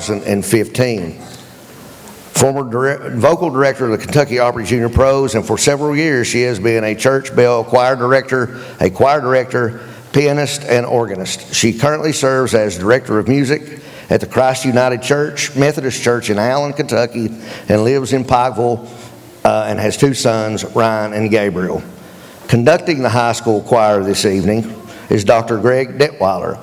2015. Former vocal director of the Kentucky Opry Junior Pros, and for several years she has been a church bell choir director, pianist, and organist. She currently serves as director of music at the Christ United Church, Methodist Church in Allen, Kentucky, and lives in Pikeville, and has two sons, Ryan and Gabriel. Conducting the high school choir this evening is Dr. Greg Detweiler.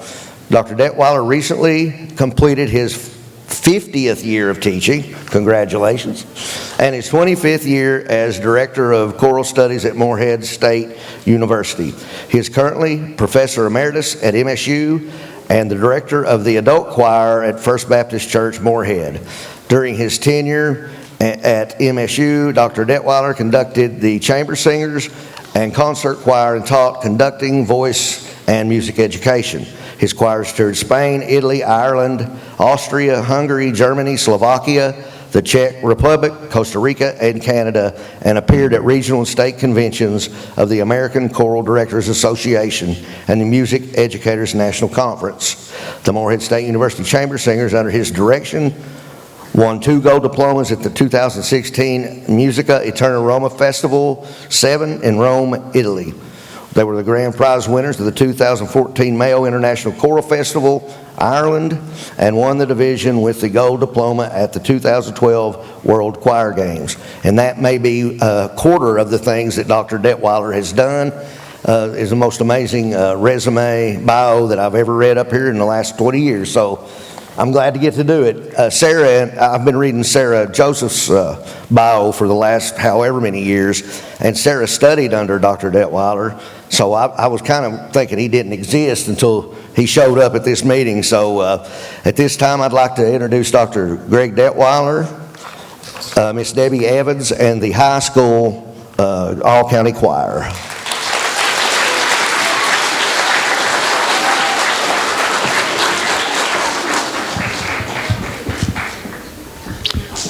Dr. Detweiler recently completed his 50th year of teaching, congratulations, and his 25th year as Director of Choral Studies at Morehead State University. He is currently Professor Emeritus at MSU and the Director of the Adult Choir at First Baptist Church, Morehead. During his tenure at MSU, Dr. Detweiler conducted the chamber singers and concert choir and taught conducting, voice, and music education. His choirs toured Spain, Italy, Ireland, Austria, Hungary, Germany, Slovakia, the Czech Republic, Costa Rica, and Canada, and appeared at regional and state conventions of the American Choral Directors Association and the Music Educators National Conference. The Morehead State University Chamber Singers, under his direction, won 2 gold diplomas at the 2016 Musica Eterna Roma Festival 7 in Rome, Italy. They were the grand prize winners of the 2014 Mayo International Choral Festival, Ireland, and won the division with the gold diploma at the 2012 World Choir Games. And that may be a quarter of the things that Dr. Detweiler has done. Is the most amazing resume bio that I've ever read up here in the last 20 years. So I'm glad to get to do it. Sarah, I've been reading Sarah Joseph's bio for the last however many years, and Sarah studied under Dr. Detweiler, so I was kind of thinking he didn't exist until he showed up at this meeting. So at this time, I'd like to introduce Dr. Greg Detweiler, Miss Debbie Evans, and the high school all-county choir.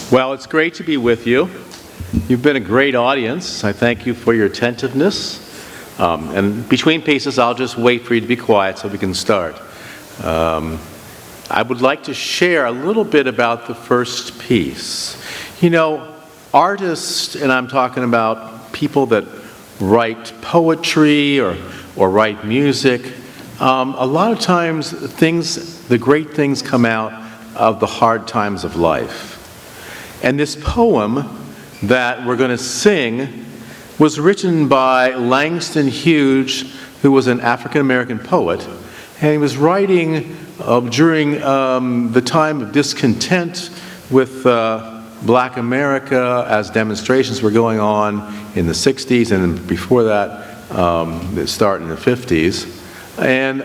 Well, it's great to be with you. You've been a great audience. I thank you for your attentiveness. And between pieces, I'll just wait for you to be quiet so we can start. I would like to share a little bit about the first piece. You know, artists, and I'm talking about people that write poetry or write music, a lot of times the great things come out of the hard times of life. And this poem that we're going to sing was written by Langston Hughes, who was an African-American poet, and he was writing during the time of discontent with Black America as demonstrations were going on in the 60s, and before that, it started in the 50s. And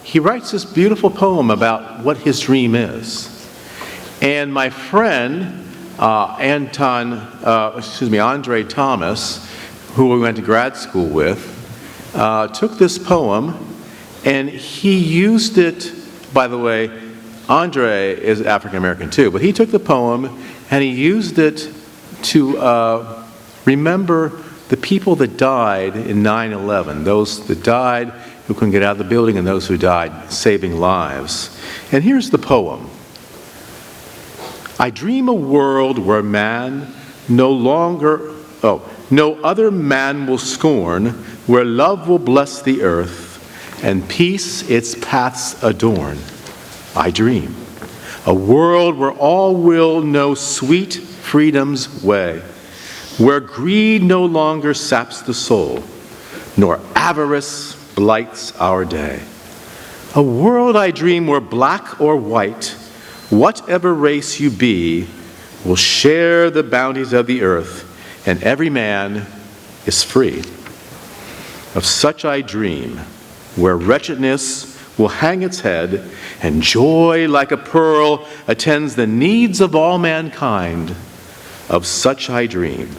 he writes this beautiful poem about what his dream is. And my friend, Andre Thomas, who we went to grad school with, took this poem and he used it. By the way, Andre is African American too, but he took the poem and he used it to remember the people that died in 9/11, those that died who couldn't get out of the building and those who died saving lives. And here's the poem. I dream a world where man no other man will scorn, where love will bless the earth, and peace its paths adorn. I dream a world where all will know sweet freedom's way, where greed no longer saps the soul, nor avarice blights our day. A world I dream where black or white, whatever race you be, will share the bounties of the earth, and every man is free. Of such I dream, where wretchedness will hang its head, and joy like a pearl attends the needs of all mankind. Of such I dream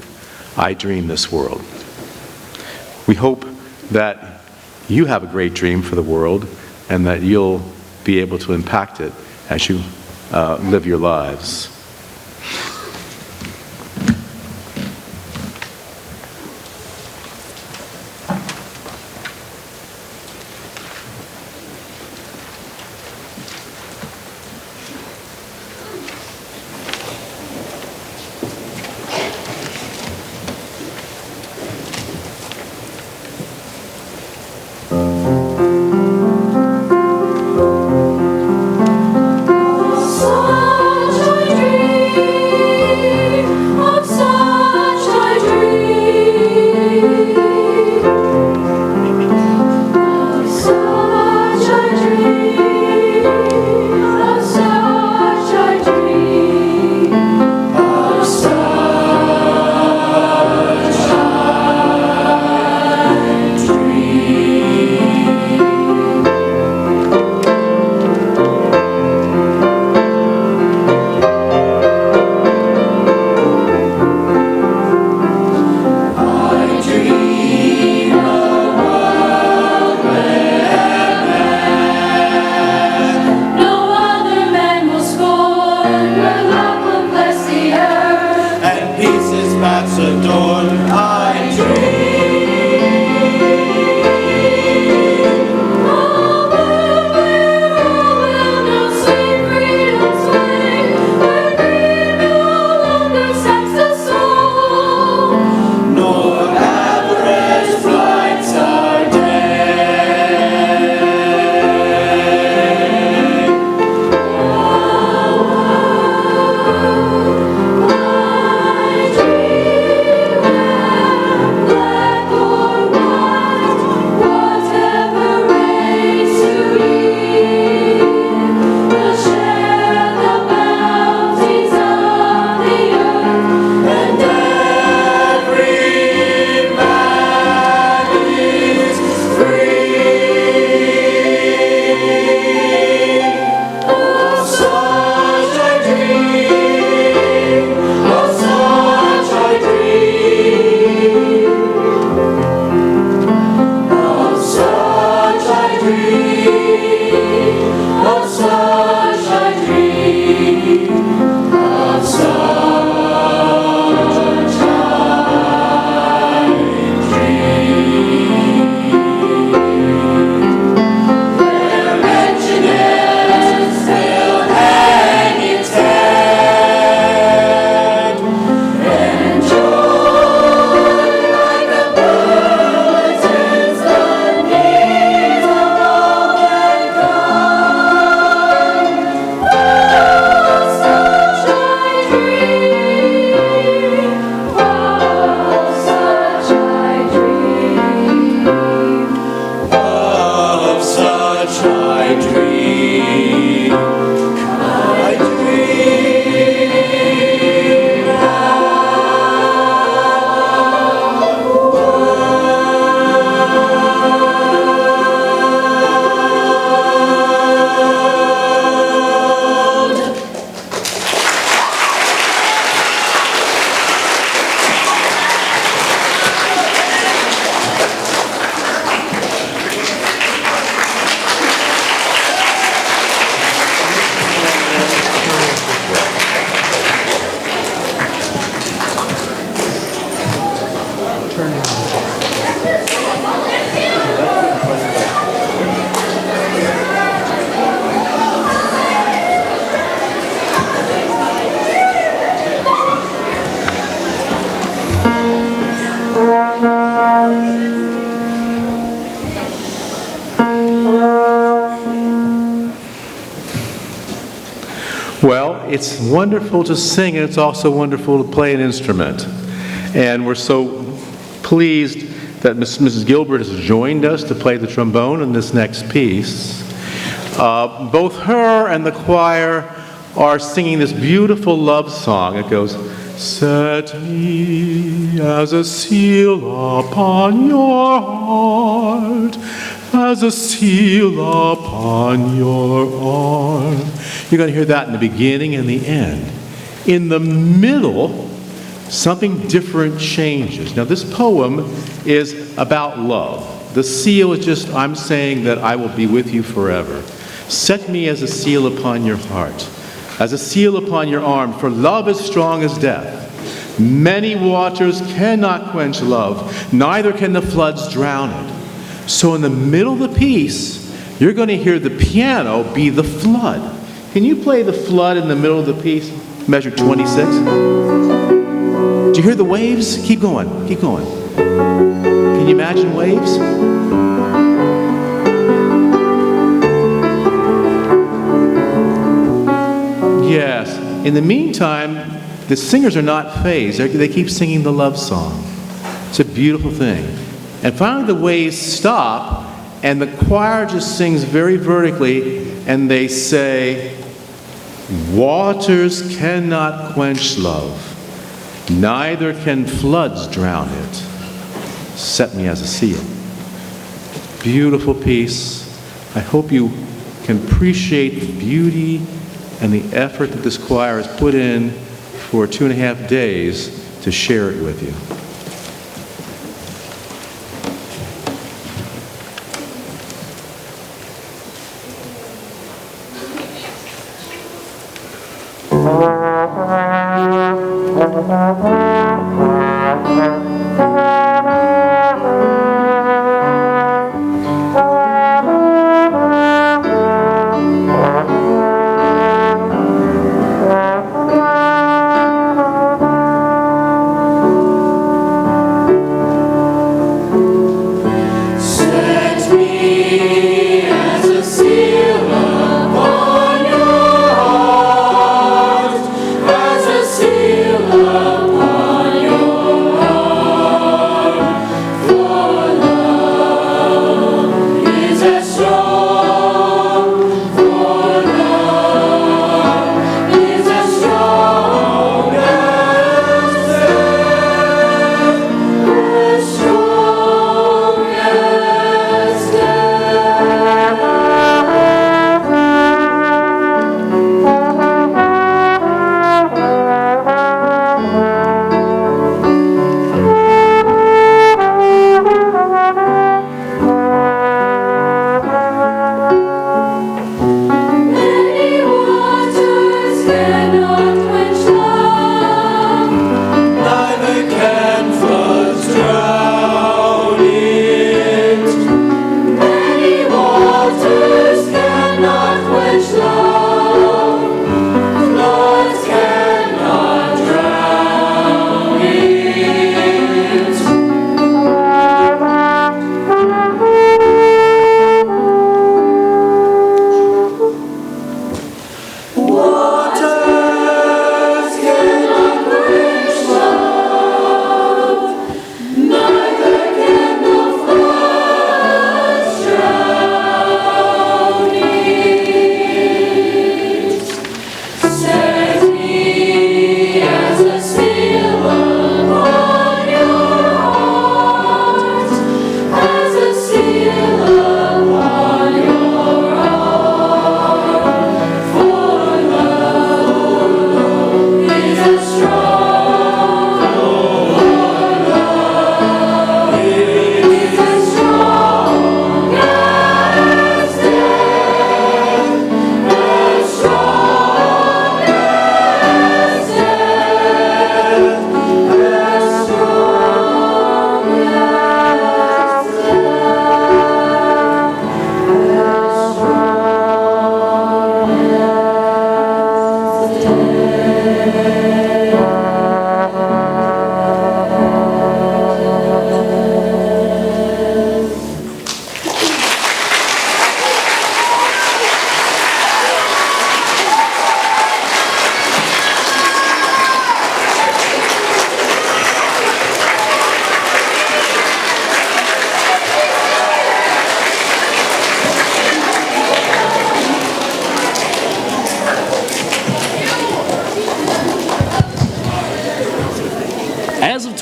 this world. We hope that you have a great dream for the world, and that you'll be able to impact it as you live your lives. Well, it's wonderful to sing, and it's also wonderful to play an instrument. And we're so pleased that Mrs. Gilbert has joined us to play the trombone in this next piece. Both her and the choir are singing this beautiful love song. It goes, "Set me as a seal upon your heart, as a seal upon your arm." You're going to hear that in the beginning and the end. In the middle, something different changes. Now, this poem is about love. The seal is just, I'm saying that I will be with you forever. Set me as a seal upon your heart, as a seal upon your arm, for love is strong as death. Many waters cannot quench love, neither can the floods drown it. So in the middle of the piece, you're going to hear the piano be the flood. Can you play the flood in the middle of the piece? Measure 26. Do you hear the waves? Keep going, keep going. Can you imagine waves? Yes. In the meantime, the singers are not phased. They keep singing the love song. It's a beautiful thing. And finally the waves stop, and the choir just sings very vertically, and they say, "Waters cannot quench love, neither can floods drown it. Set me as a seal." Beautiful piece. I hope you can appreciate the beauty and the effort that this choir has put in for 2.5 days to share it with you.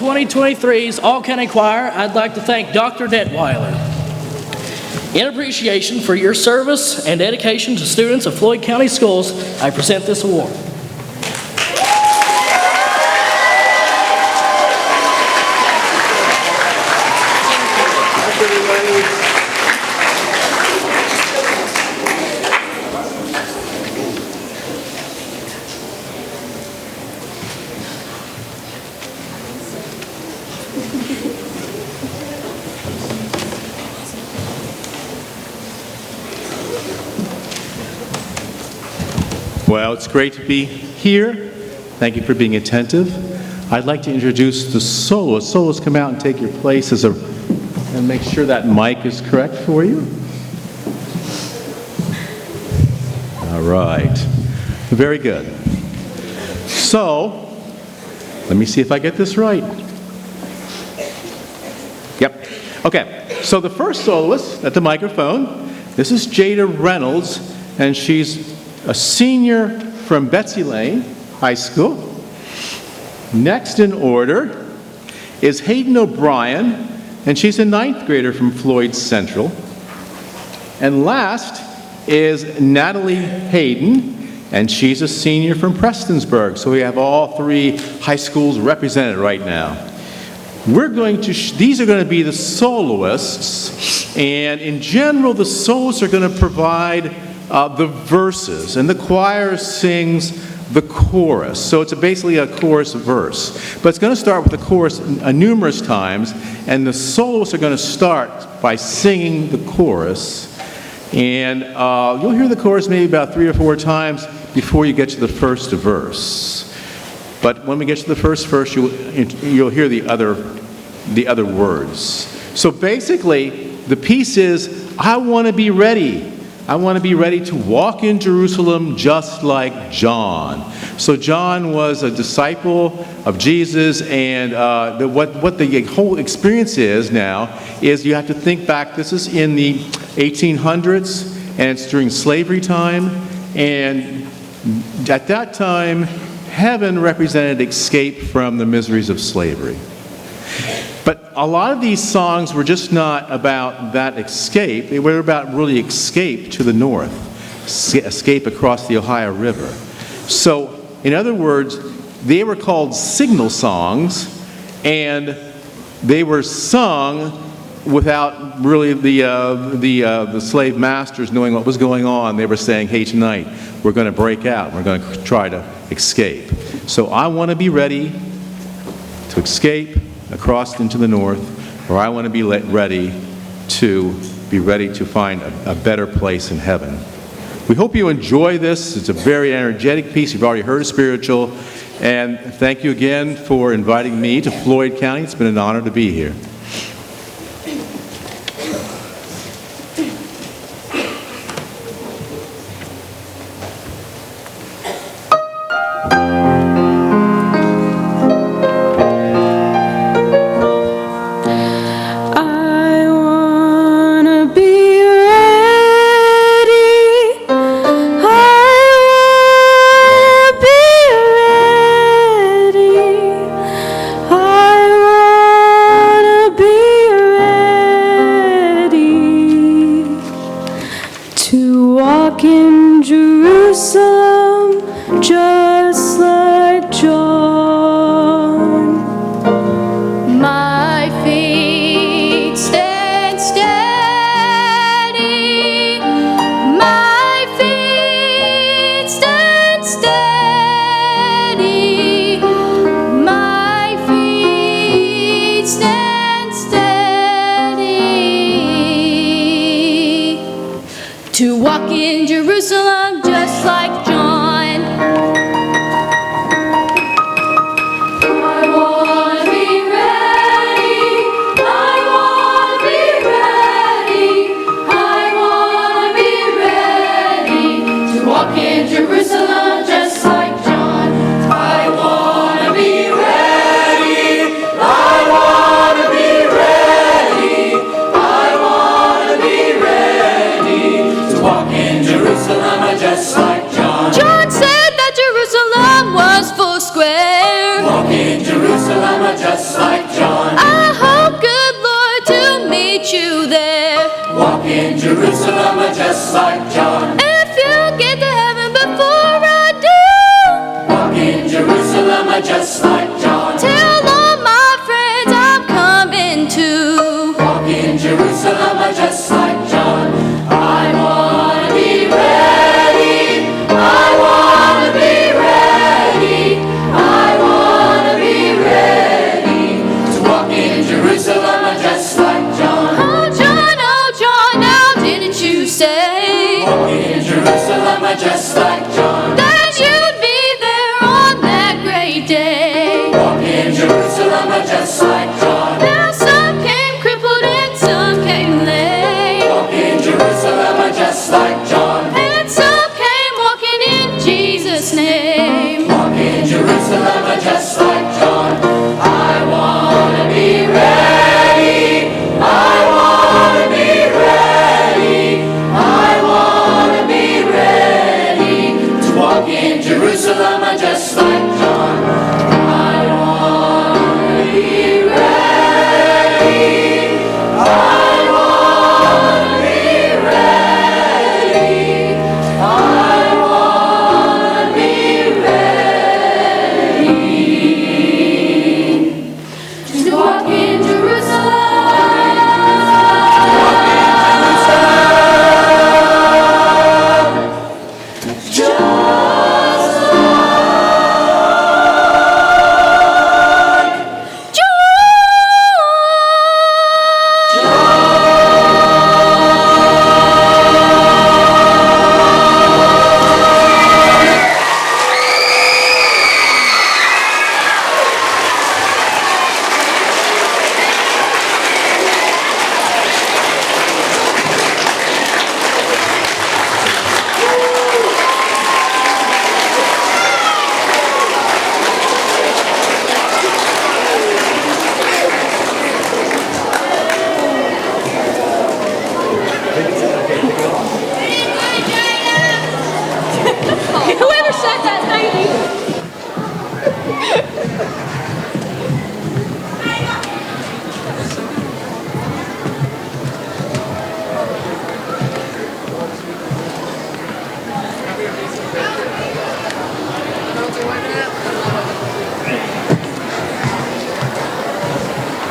2023's All-County Choir, I'd like to thank Dr. Detweiler. In appreciation for your service and dedication to students of Floyd County Schools, I present this award. Well, it's great to be here. Thank you for being attentive. I'd like to introduce the soloists. Soloists, come out and take your places and make sure that mic is correct for you. All right. Very good. So, let me see if I get this right. Yep. Okay. So the first soloist at the microphone, this is Jada Reynolds, and she's a senior from Betsy Lane High School. Next in order is Hayden O'Brien, and she's a ninth grader from Floyd Central. And last is Natalie Hayden, and she's a senior from Prestonsburg. So we have all three high schools represented right now. These are going to be the soloists, and in general, the soloists are going to provide the verses, and the choir sings the chorus. So it's basically a chorus verse. But it's going to start with the chorus numerous times, and the soloists are going to start by singing the chorus. And you'll hear the chorus maybe about 3 or 4 times before you get to the first verse. But when we get to the first verse, you'll hear the other words. So basically, the piece is, I want to be ready. I want to be ready to walk in Jerusalem just like John. So John was a disciple of Jesus, and what the whole experience is now is you have to think back. This is in the 1800s, and it's during slavery time. And at that time, heaven represented escape from the miseries of slavery. But a lot of these songs were just not about that escape. They were about really escape to the north, escape across the Ohio River. So, in other words, they were called signal songs, and they were sung without really the slave masters knowing what was going on. They were saying, hey, tonight we're going to break out. We're going to try to escape. So I want to be ready to escape across into the north, or I want to be ready to find a better place in heaven. We hope you enjoy this. It's a very energetic piece. You've already heard a spiritual. And thank you again for inviting me to Floyd County. It's been an honor to be here. To walk in Jerusalem just like John. I want to be ready. I want to be ready. I want to be ready to walk in Jerusalem just like John. I want to be ready. I want to be ready. I want to be ready. Walk in Jerusalem. like John. If you get to heaven before I do, walk in Jerusalem just like John. Tell all my friends I'm coming too. Walk in Jerusalem just like John. I wanna be ready. I wanna be ready. I wanna be ready to walk in Jerusalem just like John. Oh John, now didn't you say? Walk in Jerusalem just like John. That you'd be there on that great day. Walk in Jerusalem just like John. Now some came crippled and some came lame. Walk in Jerusalem just like John. And some came walking in Jesus' name. Walk in Jerusalem just like John. I wanna be ready. I wanna be ready. I wanna be ready to walk in Jerusalem just like John. I wanna be ready. I wanna be ready. I wanna be ready to walk in Jerusalem. Whoever said that, thank you.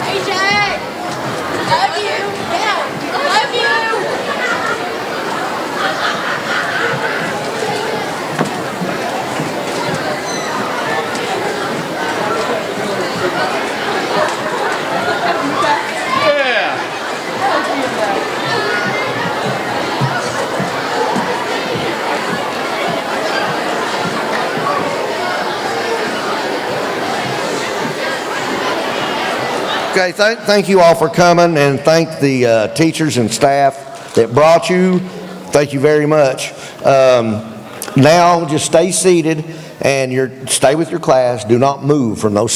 AJ, love you. Yeah, love you. Okay, thank you all for coming, and thank the teachers and staff that brought you. Thank you very much. Now, just stay seated and stay with your class. Do not move from those